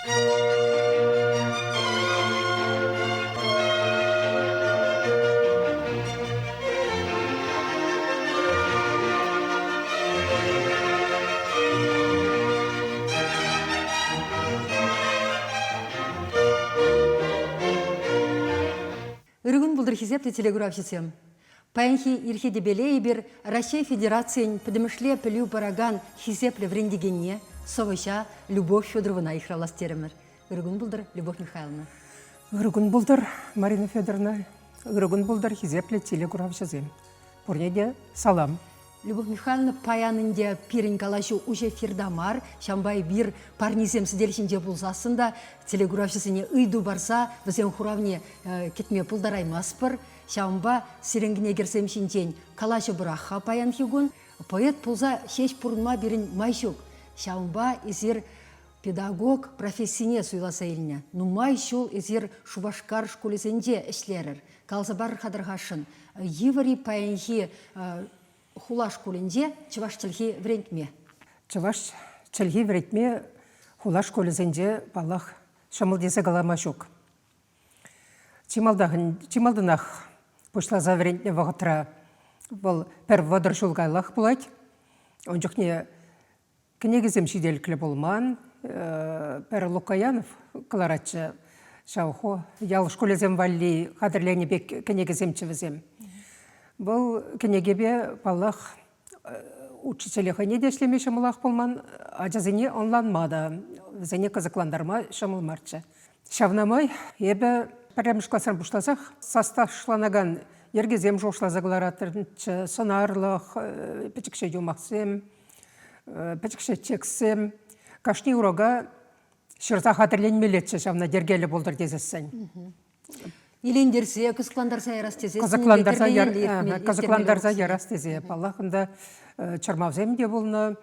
Иргун булдыр хизепті телеграфшісем. Пәнхи ирхедебелей бір Россия Федерациян підімішле пілю бараган хизеплі врендегенне совыша Любовь Федоровна ихраластерімір. Иргун булдыр Любовь Михайловна. Иргун булдыр Марина Федоровна. Иргун булдыр хизеплі телеграфшісем. Бұрнеде салам. Любовь Михайловна паянынде пирін калашу уже фирдамар, шамбай бір парнизем сіделшінде бұлзасында телеграфшісіне ұйду барса, візен хуравне кетме пұлдараймаспыр, шамба сиренгіне керсемшінчен калашу бұраққа паян хигун, поэт пұлза шеш пұрынма бірін майшук, шамба изер педагог профессине суйласа еліне. Нумай шул изер Шубашкар школесенде ішлерір. Калса бар қадырғашын. Евари паянхи хулаш кулинде чываш чылхи врентме. Чываш чылхи врентме хулаш кулизенде балах шамылдезе галамашук. Чималдынах пушлаза врентне вағытра бұл пір вадыр шулгайлах бұлайд. Онжықне кенегізем шиделіклі болман, пір Лукаянов кыларатшы шаухо, ялыш кулизем валли қадырләне бек кенегізем чывізем. Бұл кенегебе балах учителехане де шлеме шамылақ болман, ажазыне онланмады, зене қызықландарма шамылмарчы. Шавнамай, ебі пәрәміш классар бұшлазақ, састашланаган ергезем жошлазағыларатырынчы, сонарлық, пәчікше юмақсем, пәчікше чексем, кашни урога шырзақ атырленмелетші шавна дергелі болдыр дезесін. Илендерсе, қызықландарса ярас тезе. Қызықландарса ярас тезе. Палақында чармавзем де болны,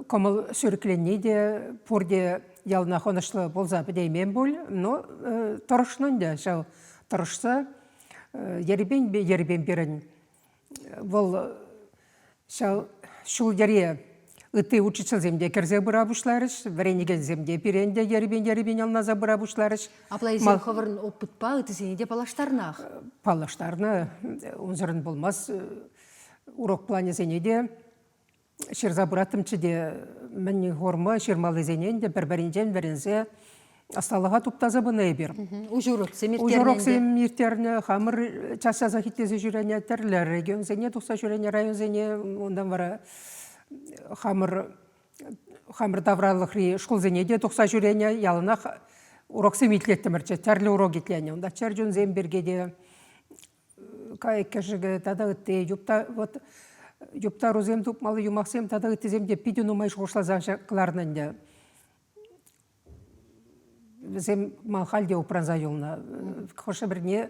комыл сөрікленне де, пұрде ялына қонышлы болза бідеймен бол, но тұрышнын да, шау тұрышса, еребен берін. Бұл шау шул ере ыты учитель земде керзе бұрабышларыш, варениген земде перенде еребен алназа бұрабышларыш. Апла езер ховырын опыт па, ыты сенеде палаштарнақ? Палаштарны, онзырын болмас, урок плане зенеде, шерза бұратымчыде мәнне хорма, шермалы зененде, бір-бірінден бірінзе, асталыға туптазы бұны ебір. Ужурок семиртеріне, хамыр часа захиттезі жүрәне тәрлер, регион зене, тұқса жүрәне район зене, ондан бара хамыр давралық ри школ зенеде тұқса жүрене ялына урок семитлеттімірчі, тәрлі урок етләне. Онда чәрджун зембергеде кайекке жығы тада үтті, юпта розем тұпмалы юмақсем тада үтті земде пиден умай шоғышлазақ жақыларынында. Зем манхалде упранза юлна. Қоша бірне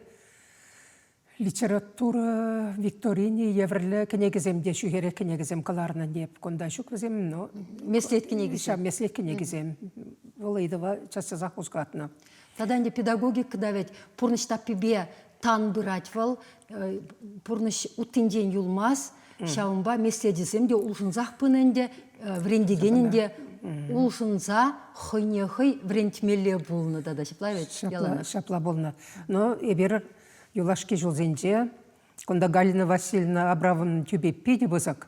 литература Викторини еврлі кенегіземде шүгері кенегізем қаларынан деп конда шүк візем, но... Меслет кенегізем. Меслет кенегізем. Волайдыва часызақ ұзғатына. Таданде педагогик давет пұрныш таппебе тан бұрат вал, пұрныш уттенден юлмаз, шауынба меследіземде ұлшынзақ пыненде, врендегенінде ұлшынза хойне-хой врендмелі болны дада. Шапла болны. Но ебер Юлашки жылзенде, конда Галина Васильевна Абрамовна тюбе пиде бұзық.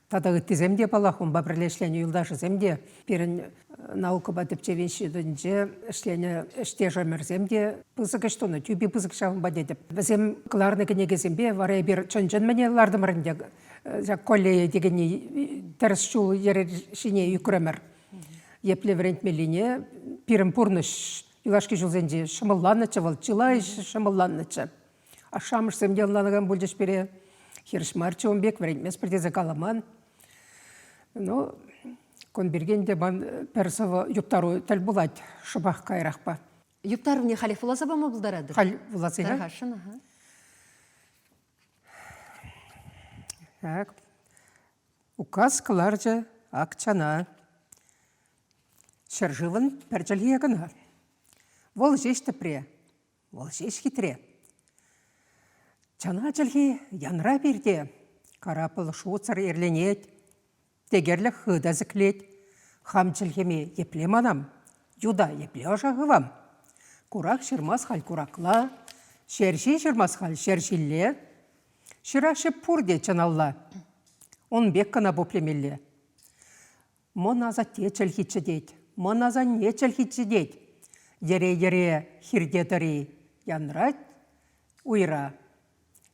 Тада үттіземде балақ, он бабірлешлені юлдашы земде. Перін наука бадып чевеншедінде, іште жамырземде бұзық іштоны, тюбе бұзық шағын бадедіп. Бізем қыларны кенегезембе, варай бір чонжын мәне лардымырынде, коллея дегені тәріс шул ерешіне үкіремір. Епле врентмеліне, пирім пұрныш, Юлашки жылзенде шамылланычы вал, чылай шамылланычы. А шамыш земде алланаган бөлдеш бере, херш марчы он бек, варенмес бірдезе каламан. Но, кон бергенде бан персова юптару тәл булать, шыбақ кайрақпа. Юптару не халиф улаза ба ма бұлдарадыр? Халиф улаза, ға? Тарғашын, Так. Указ кыларжы акчана. Шаржывын пәрчәлі ягына. Вол жеш тіпре, вол жеш хитре. Чана чәлгі янра берде, карапыл шуыцыр ерленет, тегерлі хыда зіклет, Хамчылхеме епле манам, юда епле ожағывам. Курак шырмас хал куракла, шерши шырмас хал шершилле, шырашы пурде чаналла. Он бек кана боплемелле. Моназа те чылхитчі дейд, моназа не чылхитчі дейд. Ере-ере хирдетари янрать, уйра,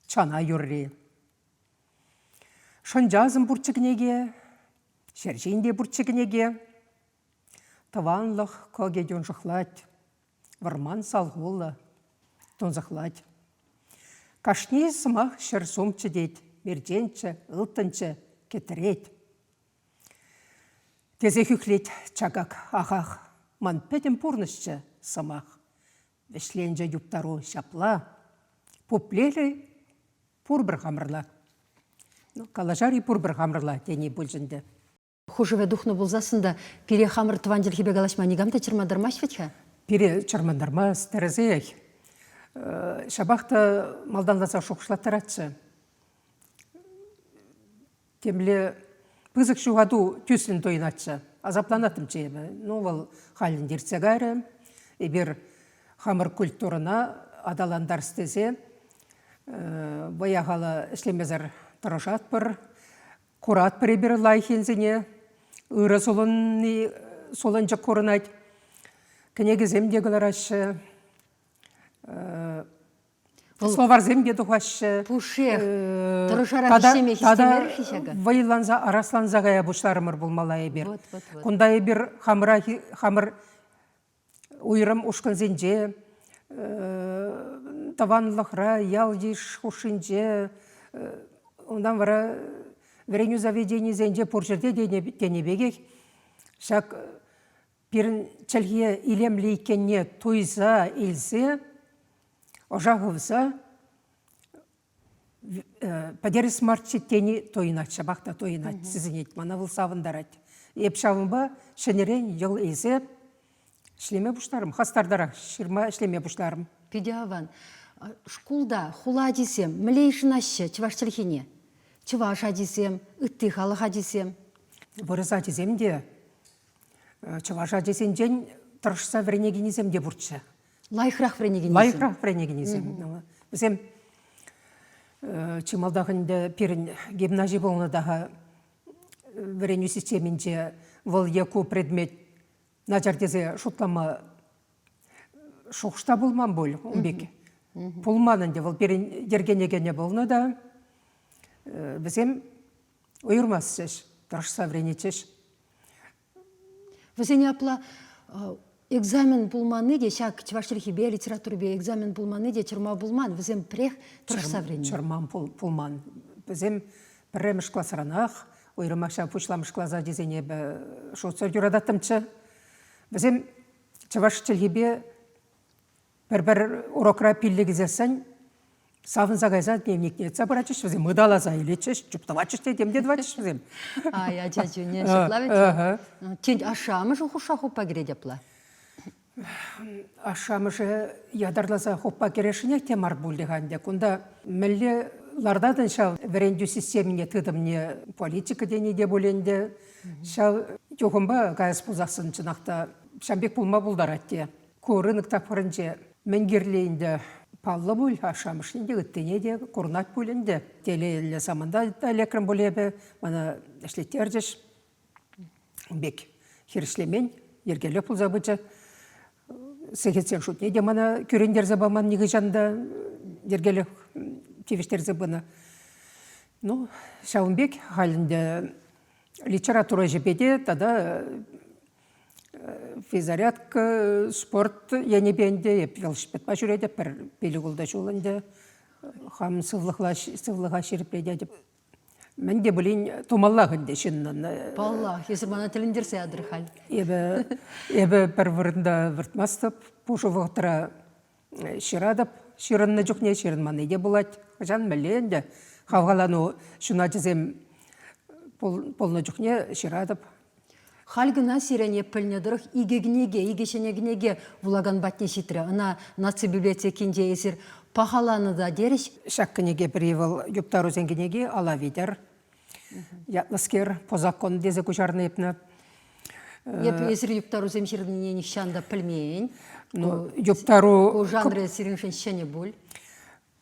чана юрри. Шонжазым бурчыгнеге, шершинде бурчыгнеге, таванлық коге дюнжықлать, варман салғулы, тонзықлать. Кашни сымақ шырсумчы дейд, мерденчі, ылтынчы, кетірет. Тезе хүклет чагак ағақ, ман пәдім пұрнышчы сымақ. Вешленже юптару шапла, пуплелі пұр бір қамырла. Калажари пұр бір қамырла, дені бүлжінді. Хужеве духну булзасында пире хамыр твандер хебе галашма нигамта чырмандармаш ветха? Пире чырмандармас тәрізек. Шабақта малданласа шоқшылаттыратшы. Темле пызық шуғаду түсін тойынатшы. Азапланатым чейбі. Ол халін дерцегәрі. Ебір хамыр культурына адаландар стезе. Баяғалы ішлемезір тұрышат бір. Курат бір ебір лайхензіне. Үрі солынчы корынайд. Кенеге земдегілер ашы. Словар земде дұғашы. Пушех, тұрышара хищеме хистемер хищага. Вайланза, арасланза ғая бұшларымыр бұлмала ебір. Кунда ебір хамыр уйрым ұшқын зенже, таванлықра, ялдиш ұшынже, ондан вара вереню заведені зенже пұржырде денебеге. Шак бірін чәлге илемлі екенне тойза илзе, ожағывза, падеріс марчеттені тойынат, шабақта тойынат, сізінет, манавыл савындарат. Епшавынба шынерен ел езеп, шлеме бұштарым, хастардара, шырма шлеме бұштарым. Педиаван, шкулда хула десем, мілейшін ашы, чываш чілхене. Чываш адесем, үтті халық адесем. Бұрыз адесем де, чываш адесен жен тұрышса вренегенезем де бұртшы. Лайхрақ вренегенезем. Лайхрақ вренегенезем. Бізем чымалдағында перін гимназия болунадағы вреню системінде вол еку предмет начардезе шутлама шоқшта болман бол, онбек. Пулманында вол перін ергенегене болуна да бізем ойырмасыз, тұрышса вренетеш. Візене апла экзамен булманы де, шак чываштырхибе, литературбе экзамен булманы де, чырма булман, візем прех тұрышса врене. Чырман пулман. Бізем пірреміш класыранақ, ойырмақша пұшламыш клаза дезене шоцор юрадаттымчы. Бізем чываштырхибе бір урокра пиллегізесін, савын загайза дневникне цабырачыш, бізем ыдалаза илечіш, жұптавачыш дедем дедвачыш бізем. Ай, ачачу, не шықлавет. Тен ашамы жу хуша хоппа кередепла? Ашамышы ядарласа хоппа керешіне темар бұлдығанде. Күнда мүлі лардадан шау врендю системіне тыдымне политика денеде бөленде. Шау жоғымба ғайыз бұлзақсын чынақта шамбек бұлма бұлдаратте. Көрінік тақпырынже мәнгерлейінде паллы бұл, ашамышынде үттенеде, көрінат бөленде. Телелі заманда әлекрім бөлебі, мана әшлеттердеш. Бек херішлемен, ергелі бұлза бұчы. Сәкетсен шутне де мана көрендер забаман неге жанда ергелі тевештер забына. Ну, Шауынбек халінде литература жепеде, тада физарядка, спорт янебенде, велосипедпа жүреде, бір белігілді жолында, хам сывлыға шеріпеде деп. Мен де білейін томаллағынде шыннан. Паллах, езір мана тіліндерсе адыр хал. Ебі бір вырында выртмастып, пұшы вғытыра шырадып, шырынны жүхне шырын маны де болады. Жан мәлейінде қавғалану шына жызем полны жүхне шырадып. Халгына сирене пілнедірік игешенегінеге вулаган батне шитрі. Ана наци библиотекінде езір пахаланы да деріш. Шаққынеге бір евіл юптару зенгенеге ала ведер. Ятлыскер, позакон дезе күжарны епні. Еп эсир юптару земширдіне нишанда пілмейін. Ну, юптару... Ко жанры сириншен шене боль.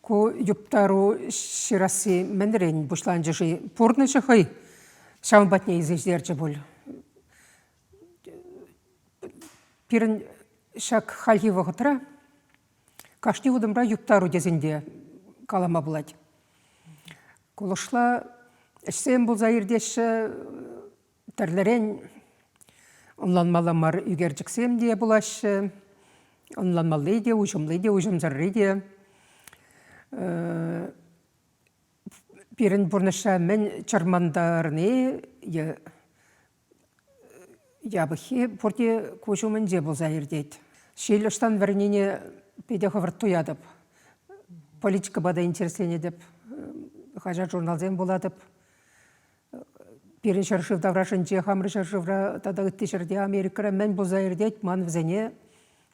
Ко юптару ширасы мәнірен бұшланжышы пұрнышы хай шамбатне изеждерчі бол. Пирін шак халхи вағытыра, кашни удымра юптару дезінде калама болады. Колышла ішсен бұл зайырдеші тәрлерен онланмаламар үгерчіксем де бұлашы, онланмалы де, ұжымзарры де. Пирін бұрныша мен чармандарыны ябықи бұрде көшімін де бұл зайырдейді. Шел ұштан вәрінене педе қывырт туядып, политика бада интересленедіп, қажа журналзен боладып, пирин шаршывда врашынче, хамры шаршывра тадағытты жерде Америкара мен бұл зайырдейді, ман візене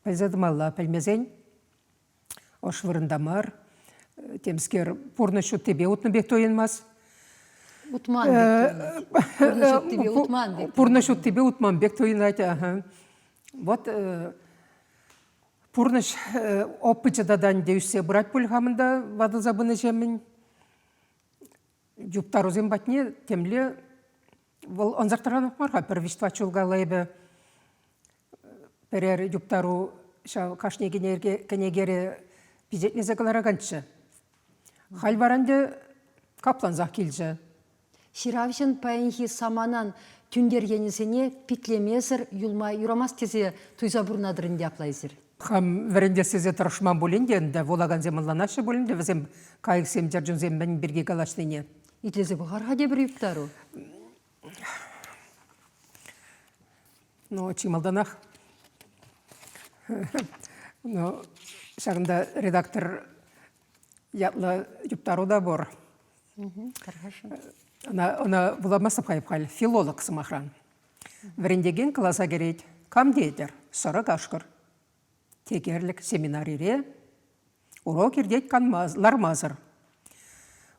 пәлзадымалла пәлмезен, ош вырындамар, темскер пұрнышу тебе утны бек тойынмас. Утман бек тойынмас. Пұрнышу тебе утман бек тойынайды. Вот пұрныш опычыдадан деусе бұрат пөлхамында вады забыны жемін. Юптар озен батне темле онзақтырған оқмарға первиштва чулгалайбы. Перер юптару кашне кенегері пизетнезе калараганчы. Хал баранды капланзақ келжі. Ширавшын пайынхи саманан түндергенісіне питлемесір юлма юрамас тезе туйза бұрнадырын деплайзір. Хам вәрінде сезе тұрышман болынде, волаган земалланашы болынде, візем кайықсем жаржын зембен бірге калашныне. Итлезе бұғарға де бір юптару? Ну, чималданақ. Ну, шағында редактор ятлы юптару да бор. Она буламасы қайып қал, филолог сымақран. Вәріндеген класа керейд, кам дейдер, сұрық ашқыр. Текерлік семинарире, урок ердейд лармазыр.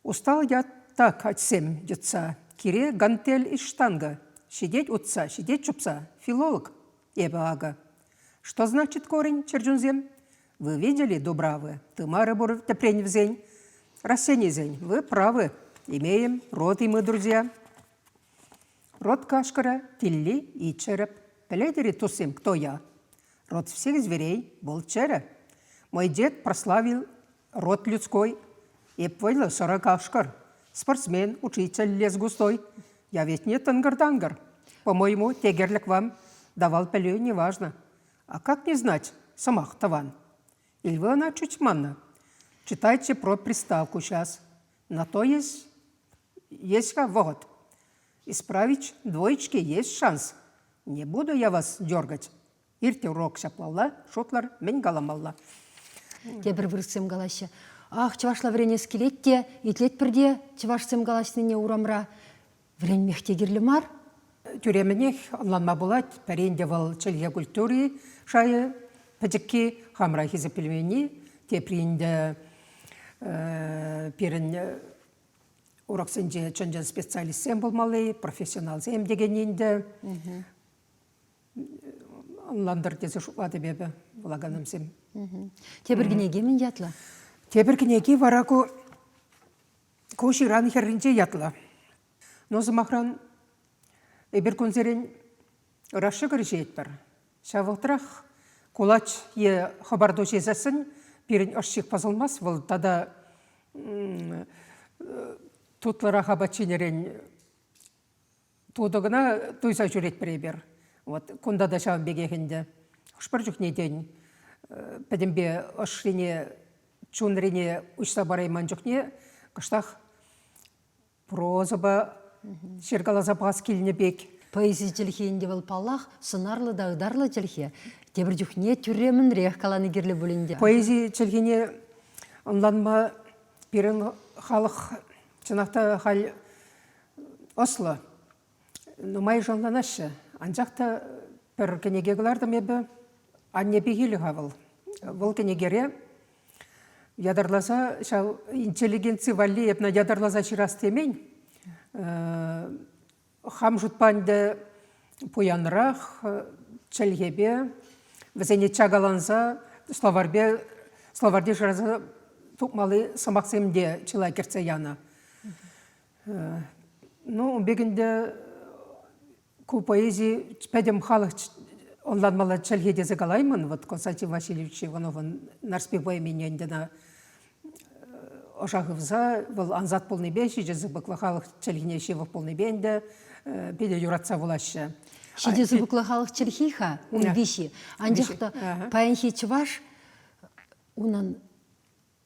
Устал ятта качсем jutsa, кире гантель из штанга. Сидеть утса, сидеть чупса, филолог, эба ага. Что значит корень, черджунзем? Вы видели, Дубравы, тымары бур тепрень взень. Рассенизень, вы правы, имеем род и мы друзья. Род кашкара, тилли и череп. Пеледери тусим, кто я? Род всех зверей был череп. Мой дед прославил род людской. И понял 40 кашкар. Спортсмен, учитель, лес густой. Я ведь не тангар-тангар. По-моему, тегерлик вам давал пелю неважно. А как не знать, самах таван? Или вы она чуть манна? Читайте про приставку сейчас. На то есть вывод. Исправить двоечки есть шанс. Не буду я вас дергать. Ирте урок шаплалла, шотлар мен галамалла. Тебір бірсем галашы. Ах, чывашла врене скелетте, итлет бірде чывашсем галашныне урамра. Врен мехтегерлі мар? Тюременех онланма булат, пәренде вал челье культури шайы, пәдікке хамра хизі пілмені, тепрінде перін уроксенже чөнжен специалистсен болмалы, профессионалсем дегенінде. Онландыр дезі шуплады бебі, бұлаганымсем. Тебіргінеге мен ятла? Тебіргінеге вараку коширан херринже ятла. Нозы махран эбір күнзерін рашы көріше етпір. Шавықтырақ кулач е хабарду жезесін перін ашшық пазылмас, бұл тада тутлара хабачинерін тудығына туйса жүрет бір ебір. Кунда да шауын бегехінде. Құшпар жүхне ден пәдімбе ашрине чунрине ұшса барайман жүхне қыштақ прозаба шергалаза бас келіне бек. Поэзия телхейінде бұл палақ, сынарлы дағдарлы телхе. Тебір жүхне түремін рех қаланы керлі бөлінде. Поэзия телхене онланма берін халық чынақта хал ослы. Нумай жалланашы. Анжақта бір кенеге қылардым ебі анне бейгелі қавыл. Бұл кенегере ядарласа, интеллигенция валли ебна ядарласа ширас темень. Хам жұтпанды пуянрах, челгебе, везене чагаланса, словарде жраза тукмалы самаксемде чылай керце яна. Ну, бегінде ку поэзии пәдем халық онланмалы челгедезе галаймын, вот Константин Васильевич Ивановын нарспе поэменендена ошағывза, бұл анзат полный беші, жезі бұқлы халық челгіне шевық полный бенде, беде юратса болашы. Шедезі бұқлы халық челхиха, он беші. Андяқта паянхи чываш, унан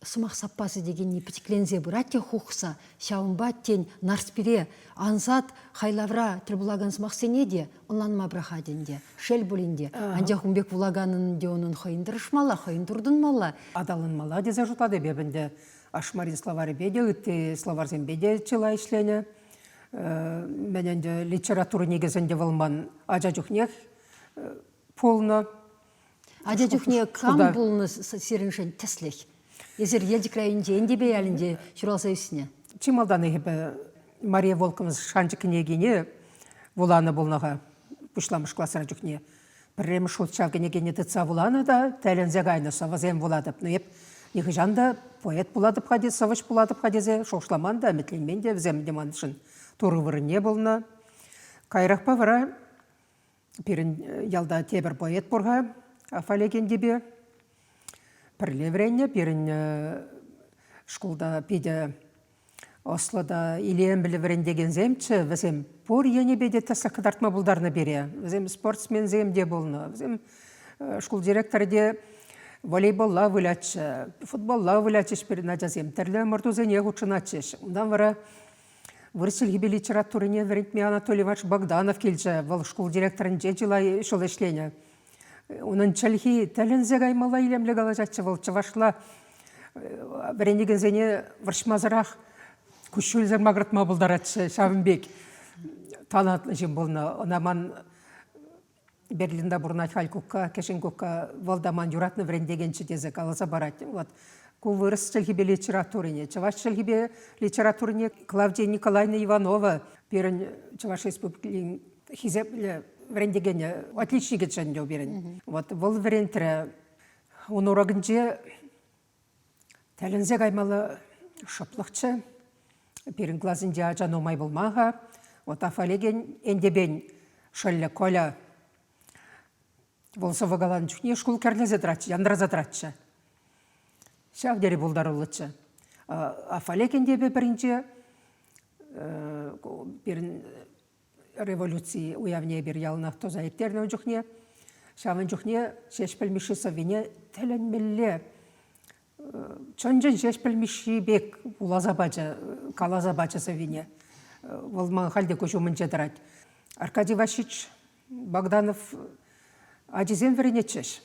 сымақ саппасы деген непетіклензе бұратте хұқса, шауынба тен нарспире, анзат хайлавра трибулаган сымақ сенеде, онланма брахаденде, шел бұлінде. Андяқ умбек булаганын де оның хойындырышмала, хойындырдын мала. Адалын мала дезе жұтады бебінде. Ашмарин словары беде, үтті словарзен беде чыла ішлене. Мененде литература негізінде вылман ажа жүхнех полны. Ажа жүхне кам болны серіншен теслех? Езер елдік районде, энде бейалінде жүралса үсіне? Чималдан егіпі Мария Волкымыз шанчы кінегіне вуланы болнаға пұшламыш классыра жүхне. Бірремі шулчал кінегіне тұтса вуланы да тәлінзе ғайны савазем вуладып. Егі жанда поэт буладып қадез, савыш буладып қадезе, шоқшламан да, әметленмен де візем деманышын туры вырыне болна. Кайрақпа вара, пирін ялда тебір поэт бұрға, афалеген дебе. Пірле вренне, пирін школда педе Ослода илен білі врендеген земчі, візем бұр ені беде тәсі қыдартма бұлдарына бере. Візем спортсмен земде болна, візем школ директоры де волейболла вылячы, футболла вылячыш перед надязем, тәрлі мұртузене ғучынатшыш. Ондан вара вырсілгі бе литературыне Врентме Анатолий Иванович Богданов келчі, вал школ директорын же жылай шол ішлене. Оның чәлхи тәлінзе ғаймала илемлі ғалажатшы, вал чывашла врендеген зене варшмазырақ күшілзір мағыртма бұлдаратшы Шавынбек. Танатлы жем болна. Онаман Берлинда бұрнат Халькукка, Кешенкукка валдаман юратны врендегенші тезі қаласа барат. Ку вырыс чәлгібе литературине. Чаваш чәлгібе литературине Клавдия Николаевна Иванова. Берін Чаваш республикалин хизеплі врендегене отличнигі чәнде берін. Вол врентрі он урагынже тәлінзе қаймалы шыплықчы. Берін глазынде ажан омай болмаға. Афалеген эндебен шөлі коля болса вағалан жүхне шкул кәрлі задратшы, яндыра задратшы. Шавдері бұлдарылычы. Афалеген дебе бірінже берін революции уявне бір ялынақ тоза еттеріне жүхне. Шавын жүхне шеш пілміші савине тәлінмелі. Чонжын шеш пілміші бек улаза бачы, калаза бачы савине. Волман халде көшу мүнче дырат. Аркадий Васильевич Богданов адизен веренечеш.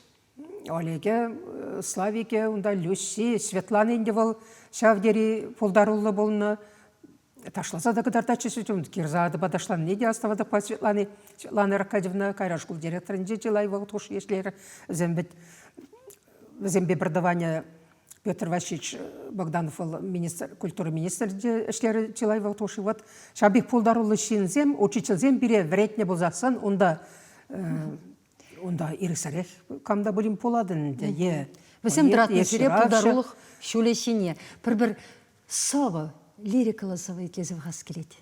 Олеге, Славике, унда Люси, Светлана инде вол шавдери пулдарулы болны. Ташласа да кыдардачы сөйтім. Кирзады бадашлан неде аставады па Светлана Аркадьевна, Кайрашкул директорынже жылай вағыт хош ешлері. Зембе бірдавания Петр Васильевич Богданов культура министрде эшлері чылай валтоши. Вот шабих пулдарулы шинзем, учительзем бире вретне болзақсан, онда ирісарек камда болим поладын. Візем дратны жүре пулдарулық шөлешіне. Бір савы, лирикалы савы кезіп ғас келеді.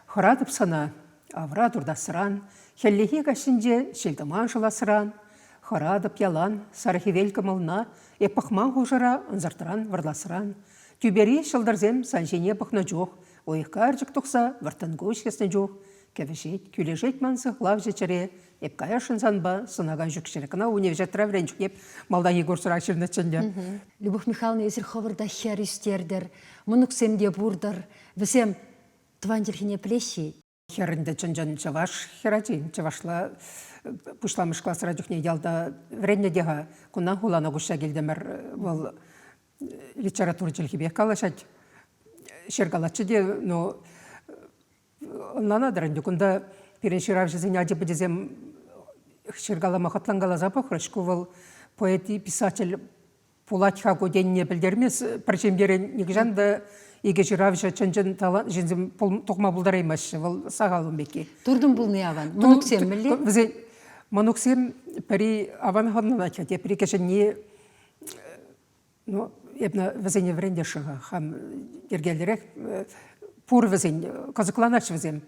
Хорадып сана, авра дұрдасыран, хеллеге кашынже шелдіман жыласыран, хорадып ялан, сархивел кымылна, епақман ғужыра, ұнзартыран, варласыран. Тюбери шылдарзем санжене бұқны жоқ, ойыққа аржық тұқса, вартангу үшкесіне жоқ. Кәвішет, күлежет мансы ғлав жечере, епқая шынсанба, сынаған жүкшерекіна уневжеттіра врен жүк еп, малда егор сұрақ шырнатшынды. Любовь Михайловна, езір ховырда хер үстердір, мұнықсемде бұрдыр, візем твандерхіне плеші. Херінде чынжан чаваш хераджин, чавашла пұшламыш классыра жүхне ялда вренне деға, күннан хулана ғұша келдемір бұл литература жылхебе қалашад шергалатшы де, но онлана дырынды күнда перенширав жызыне адебі дезем шергалама хатлангала запахрышку бұл поэт и писатель Пулатьха годенне білдермес, причем дерен негжанды иге жиравжа чынжын талан жинзим тоқма бұлдараймашы, ол сағалым беке. Турдун бул не аван? Монуксем милли? Взе монуксем пари аван ходна начать. Я перекешен не, ну, ебна взене вренде шага, хам ергелерек, пур взен, казакланач взем.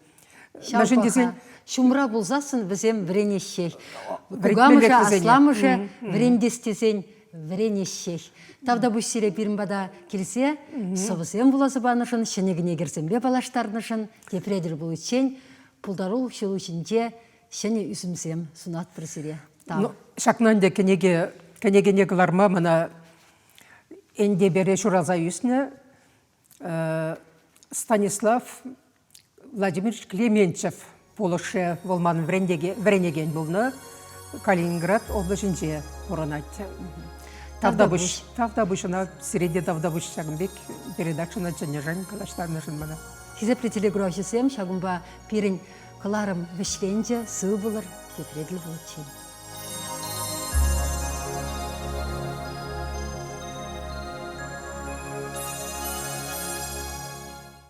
Шалпаха, шумра булзасын візем вренещей. Кугамыжа, асламыжа врендестезен вренещей. Тавда бұш сире бирмбада келсе, собысем булазы банышын, шенегіне керсембе балаштарнышын, тепредір бұл үтшен, пулдарул шыл үшінде, шене үсімсем сунат бір сире. Шакнанде кенеге кларма мына энде бере шураза үсіне Станислав Владимирович Клементьев полышы волман вренеген болны Калининград облачынже оранатты. Тавдабушына среде тавдабуш шагымбек передачына чанежан калаштарны жынмана. Хизепре телеграфисем шагымба пирин каларым вешленже сы булыр, тепреділ бұл